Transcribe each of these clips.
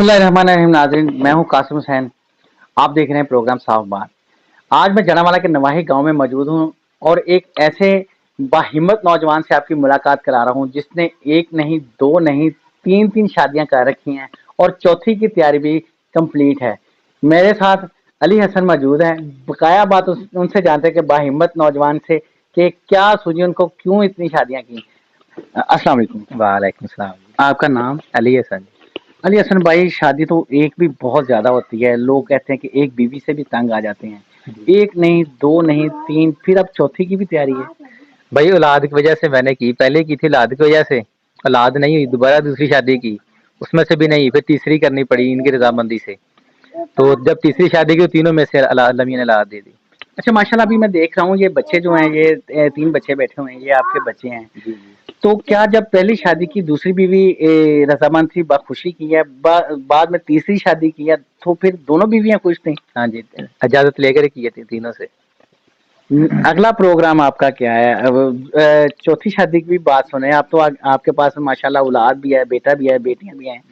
बिस्मिल्लाहिर्रहमानिर्रहीम। नाज़रीन, मैं हूं कासिम हुसैन। आप देख रहे हैं प्रोग्राम साफ बात। आज मैं जनावाला के नवाही गांव में मौजूद हूं और एक ऐसे बाहिम्मत नौजवान से आपकी मुलाकात करा रहा हूं जिसने एक नहीं, दो नहीं, तीन तीन शादियां कर रखी हैं और चौथी की तैयारी भी कंप्लीट है। मेरे साथ अली हसन मौजूद हैं। बकाया बात उनसे जानते हैं कि बाहिम्मत नौजवान से कि क्या सूझी, उनको क्यों इतनी शादियां की। अस्सलाम वालेकुम। वालेकुम सलाम। आपका नाम? अली हसन। अली हसन भाई, शादी तो एक भी बहुत ज्यादा होती है। लोग कहते हैं कि एक बीवी से भी तंग आ जाते हैं। एक नहीं, दो नहीं, तीन, फिर अब चौथी की भी तैयारी है। भाई औलाद की वजह से मैंने की, पहले की थी औलाद की वजह से, औलाद नहीं हुई, दोबारा दूसरी शादी की, उसमें से भी नहीं, फिर तीसरी करनी पड़ी इनकी रजामंदी से। तो जब तीसरी शादी की तीनों में से अल्लाह ने औलाद दे दी। अच्छा माशाल्लाह, अभी मैं देख रहा हूँ ये बच्चे जो हैं, ये तीन बच्चे बैठे हुए हैं, ये आपके बच्चे हैं। जी जी। तो क्या जब पहली शादी की दूसरी बीवी रजामंद थी, बखुशी की है, बाद में तीसरी शादी की है, तो फिर दोनों बीवियां खुश थी? हाँ जी, इजाजत लेकर किए थे तीनों से। अगला प्रोग्राम आपका क्या है? अब चौथी शादी की भी बात सुने। आप तो आपके पास माशाल्लाह औलाद भी है, बेटा भी है, बेटियां भी हैं।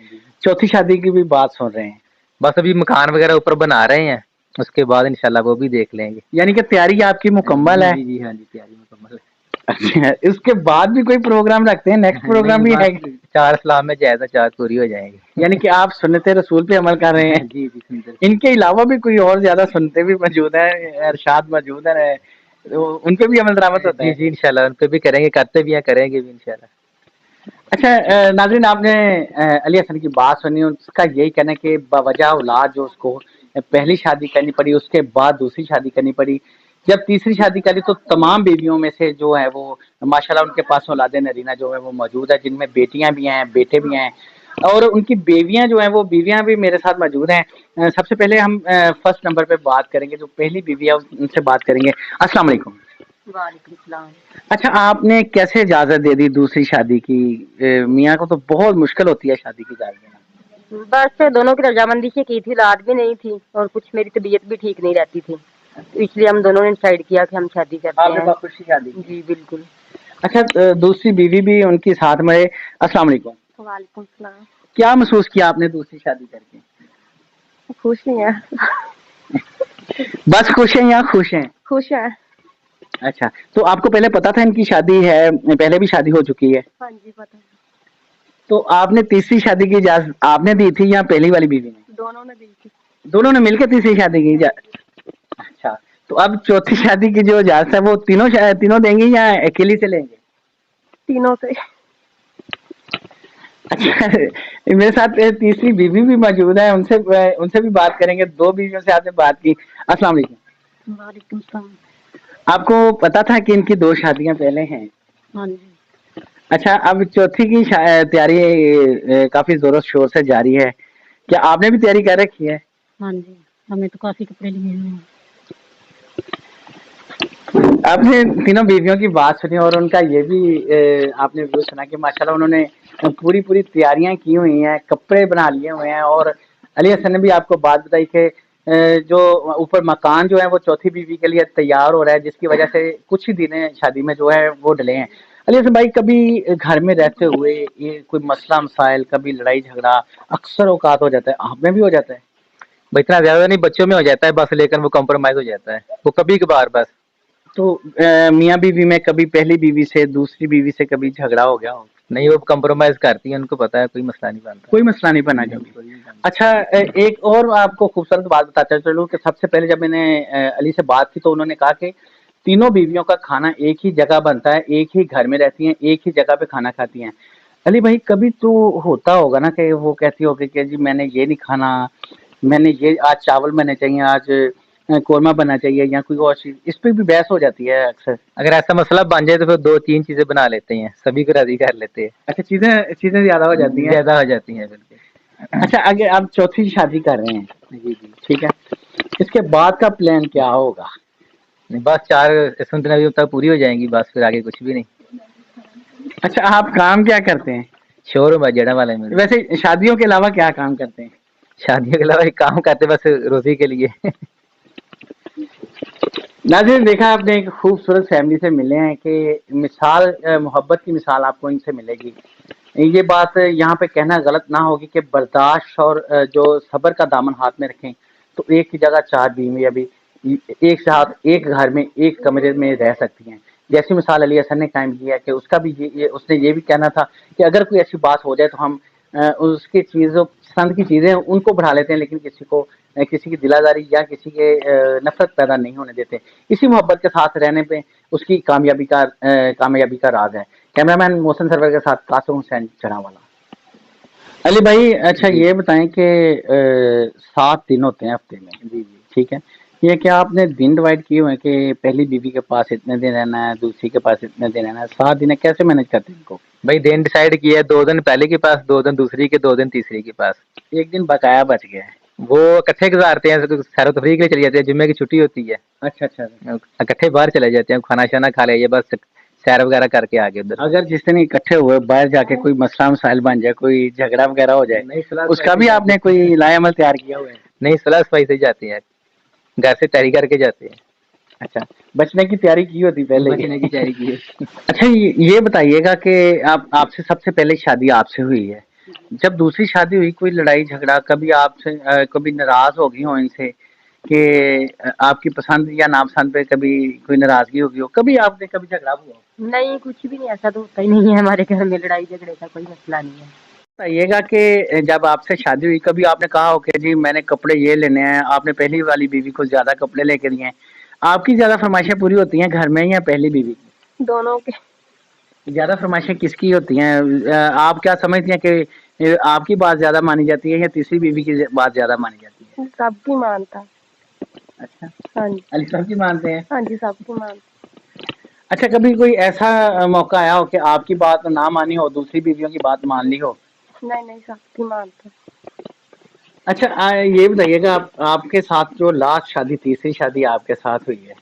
चौथी शादी की भी बात सुन रहे हैं। बस अभी मकान वगैरह ऊपर बना रहे हैं, उसके बाद इंशाल्लाह वो भी देख लेंगे। यानी कि तैयारी आपकी मुकम्मल है? जी जी, हाँ जी, तैयारी मुकम्मल है। अच्छा, इसके बाद भी कोई प्रोग्राम रखते हैं? नेक्स्ट प्रोग्राम भी है? चार सलाम में जायदा चार पूरी हो जाएंगी। यानी कि आप सुन्नते रसूल पे अमल कर रहे हैं? जी जी, सुनते। इनके अलावा भी कोई और ज्यादा सुनते भी मौजूद है, अरशाद मौजूद है, तो उन पे भी अमल दरामद होता जी है? जी, इंशाल्लाह उन पे भी करेंगे, करते भी हैं, करेंगे भी इंशाल्लाह। अच्छा नाज़रीन, आपने अली हसन की बात सुनी। उसका यही कहना है कि बावजह औलाद जो उसको पहली शादी करनी पड़ी, उसके बाद दूसरी शादी करनी पड़ी, जब तीसरी शादी करी तो तमाम बीवियों में से जो है वो माशाल्लाह उनके पास औलाद नरीना जो है वो मौजूद है, जिनमें बेटियां भी हैं, बेटे भी हैं, और उनकी बेवियां जो हैं वो बीवियां भी मेरे साथ मौजूद हैं। सबसे पहले हम फर्स्ट नंबर पे बात करेंगे, जो पहली बीवी है उनसे बात करेंगे। अस्सलाम वालेकुम। वालेकुम सलाम। अच्छा, आपने कैसे इजाजत दे दी दूसरी शादी की? मियाँ को तो बहुत मुश्किल होती है शादी की इजाजत देना। बस दोनों की रजामंदी से की थी, औलाद भी नहीं थी और कुछ मेरी तबीयत भी ठीक नहीं रहती थी, तो इसलिए हम दोनों ने डिसाइड किया कि हम शादी करते आपने हैं। बखुशी शादी की? जी बिल्कुल। अच्छा, दूसरी बीवी भी उनकी साथ में? अस्सलाम वालेकुम। वालेकुम सलाम। क्या महसूस किया आपने दूसरी शादी करके? खुश ही हैं। बस खुश हैं या खुश हैं? खुश हैं। अच्छा, तो आपको पहले पता था इनकी शादी है? पहले भी शादी हो चुकी है? हाँ जी पता है। तो आपने तीसरी शादी की इजाजत आपने दी थी या पहली वाली बीवी ने? दोनों ने दी थी। दोनों ने मिलकर तीसरी शादी की इजाजत? अच्छा, तो अब चौथी शादी की जो इजाजत है वो तीनों देंगी या अकेली से लेंगे? तीनों से। अच्छा, मेरे साथ तीसरी बीवी भी मौजूद है, उनसे भी बात करेंगे। दो बीवियों से आपने बात की। अस्सलाम वालेकुम। वालेकुम सलाम। आपको पता था कि इनकी दो शादियां पहले हैं? हाँ जी। अच्छा, अब चौथी की तैयारी काफी जोरों शोर से जारी है। क्या आपने भी तैयारी कर रखी है? हाँ जी, हमें तो काफी कपड़े लिए हुए हैं। आपने तीनों बीवियों की बात सुनी और उनका ये भी आपने व्यू सुना कि माशाल्लाह उन्होंने पूरी पूरी तैयारियां की हुई हैं, कपड़े बना लिए हुए हैं। और अली हसन ने भी आपको बात बताई कि जो ऊपर मकान जो है वो चौथी बीवी के लिए तैयार हो रहा है, जिसकी वजह से कुछ ही दिन शादी में जो है वो डले हैं। अली हसन भाई, कभी घर में रहते हुए ये कोई मसला मसाइल, कभी लड़ाई झगड़ा अक्सर औकात हो जाता है, आप में भी हो जाता है? भाई इतना ज्यादा नहीं, बच्चों में हो जाता है बस, लेकिन वो कॉम्प्रोमाइज हो जाता है, वो कभी कभार बस। तो मियाँ बीवी में कभी पहली बीवी से दूसरी बीवी से कभी झगड़ा हो गया हो? नहीं, वो कॉम्प्रोमाइज करती है, उनको पता है कोई मसला नहीं बनता। कोई मसला नहीं बना कभी? अच्छा, एक और आपको खूबसूरत बात बताता चलूं कि सबसे पहले जब मैंने अली से बात की तो उन्होंने कहा कि तीनों बीवियों का खाना एक ही जगह बनता है, एक ही घर में रहती हैं, एक ही जगह पे खाना खाती हैं। अली भाई, कभी तो होता होगा ना कि वो कहती होगी कि जी मैंने ये नहीं खाना, मैंने ये आज चावल बनने चाहिए, आज कोरमा बनना चाहिए या कोई और चीज, इस पे भी बहस हो जाती है अक्सर। अगर ऐसा मसला बन जाए तो फिर दो तीन चीजें बना लेते हैं, सभी को राजी कर लेते हैं। अच्छा, चीजें चीजें ज्यादा हो जाती हैं? ज्यादा हो जाती हैं बिल्कुल। अच्छा, अगर आप चौथी शादी कर रहे हैं, जी जी, ठीक है, इसके बाद का प्लान क्या होगा? नहीं, बस चार सुनते तक पूरी हो जाएंगी, बस फिर आगे कुछ भी नहीं। अच्छा, आप काम क्या करते हैं? शोरूम है जेड़ा वाले में। वैसे शादियों के अलावा क्या काम करते हैं? शादियों के अलावा एक काम करते बस रोजी के लिए। नाज़रीन, देखा आपने, एक खूबसूरत फैमिली से मिले हैं कि मिसाल मोहब्बत की मिसाल आपको इनसे मिलेगी। یہ بات یہاں پہ کہنا غلط نہ ہوگی کہ برداشت اور جو صبر کا دامن ہاتھ میں رکھیں تو ایک کی جگہ 4 بیوی ابھی ایک ساتھ ایک گھر میں ایک کمرے میں رہ سکتی ہیں. جیسی مثال علی حسن نے قائم کیا کہ اس کا بھی اس نے یہ بھی کہنا تھا کہ اگر کوئی ایسی بات ہو جائے تو ہم اس کی چیزوں پسند کی چیزیں ان کو بڑھا لیتے ہیں لیکن کسی کی دلاداری یا کسی کے نفرت پیدا نہیں ہونے دیتے. اسی محبت کے ساتھ رہنے پہ اس کی کامیابی کا راز ہے. کیمرہ مین محسن سرور کے ساتھ قاسم حسین چڑھا والا. علی بھائی اچھا یہ بتائیں کہ 7 دن ہوتے ہیں ہفتے میں. جی جی ٹھیک ہے. یہ کیا آپ نے دن ڈیوائڈ کیے ہوئے ہیں کہ پہلی بیوی کے پاس اتنے دن رہنا ہے دوسری کے پاس اتنے دن رہنا ہے؟ 7 دن کیسے مینج کرتے ہیں ان کو؟ بھائی دن ڈیسائیڈ کیا ہے 2 دن پہلے کے پاس 2 دن دوسری کے 2 دن تیسری کے پاس. ایک دن بقایا بچ گیا ہے. وہ اکٹھے گزارتے ہیں سیر و تفریح کے لیے چلے جاتے ہیں جمعے کی چھٹی ہوتی ہے اچھا اچھا. اکٹھے باہر چلے جاتے ہیں کھانا شانا کھا لے بس سیر وغیرہ کر کے آگے ادھر. اگر جس دن اکٹھے ہوئے باہر جا کے کوئی مسئلہ مسائل بن جائے کوئی جھگڑا وغیرہ ہو جائے اس کا بھی آپ نے کوئی لائے عمل تیار کیا ہوا ہے؟ نہیں صلاح صفائی سے جاتے ہیں گھر سے تیاری کر کے جاتے ہیں. اچھا بچنے کی تیاری کی ہوتی پہلے؟ بچنے کی تیاری کی. اچھا یہ بتائیے گا کہ آپ سے سب سے پہلے شادی آپ سے ہوئی ہے. جب دوسری شادی ہوئی کوئی لڑائی جھگڑا کبھی آپ سے کبھی ناراض ہو گئی ہو ان سے کہ آپ کی پسند یا ناپسند پہ کبھی کوئی ناراضگی ہوگی ہو کبھی آپ نے کبھی جھگڑا ہوا ہو؟ نہیں کچھ بھی نہیں ایسا تو ہوتا ہی نہیں ہے ہمارے گھر میں لڑائی جھگڑے کا کوئی مسئلہ نہیں ہے. بتائیے گا کہ جب آپ سے شادی ہوئی کبھی آپ نے کہا ہو کہ جی میں نے کپڑے یہ لینے ہیں آپ نے پہلی والی بیوی کو زیادہ کپڑے لے کے دیے ہیں آپ کی زیادہ فرمائشیں پوری ہوتی ہیں گھر میں یا پہلی بیوی کی؟ دونوں کے. زیادہ فرمائشیں کس کی ہوتی ہیں؟ آپ کیا سمجھتی ہیں کہ آپ کی بات زیادہ مانی جاتی ہے یا تیسری بیوی کی بات زیادہ مانی جاتی ہے؟ سب کی مانتا. اچھا ہاں جی. علی سب کی مانتے ہیں؟ ہاں جی سب کی مانتا. اچھا کبھی کوئی ایسا موقع آیا ہو کہ آپ کی بات نہ مانی ہو دوسری بیویوں کی بات مان لی ہو؟ نہیں سب کی مانتا. اچھا یہ بتائیے گا آپ کے ساتھ جو لاسٹ شادی تیسری شادی آپ کے ساتھ ہوئی ہے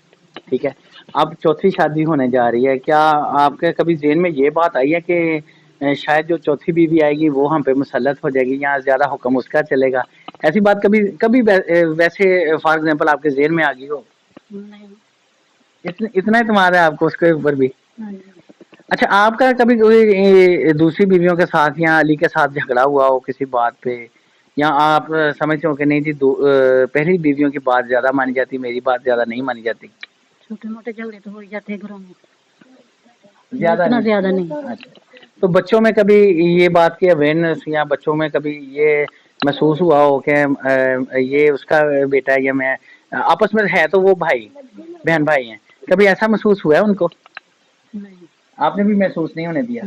ٹھیک ہے اب چوتھی شادی ہونے جا رہی ہے کیا آپ کے کبھی ذہن میں یہ بات آئی ہے کہ شاید جو چوتھی بیوی آئے گی وہ ہم پہ مسلط ہو جائے گی یا زیادہ حکم اس کا چلے گا ایسی بات کبھی ویسے فار ایگزامپل آپ کے ذہن میں آ گئی ہو؟ نہیں. اتنا اعتماد ہے آپ کو اس کے اوپر بھی؟ اچھا آپ کا کبھی کوئی دوسری بیویوں کے ساتھ یا علی کے ساتھ جھگڑا ہوا ہو کسی بات پہ یا آپ سمجھتے ہو کہ نہیں جی پہلی بیویوں کی بات زیادہ مانی جاتی میری بات زیادہ نہیں مانی جاتی؟ چھوٹے موٹے جھگڑے تو ہو ہی جاتے ہیں گھروں میں. زیادہ نہیں. اچھا تو بچوں میں کبھی یہ بات کی اویئرنیس یا بچوں میں کبھی یہ محسوس ہوا ہو کہ یہ اس کا بیٹا ہے یا میں آپس میں ہے تو وہ بہن بھائی ہیں کبھی ایسا محسوس ہوا ہے ان کو؟ نہیں. آپ نے بھی محسوس نہیں ہونے دیا؟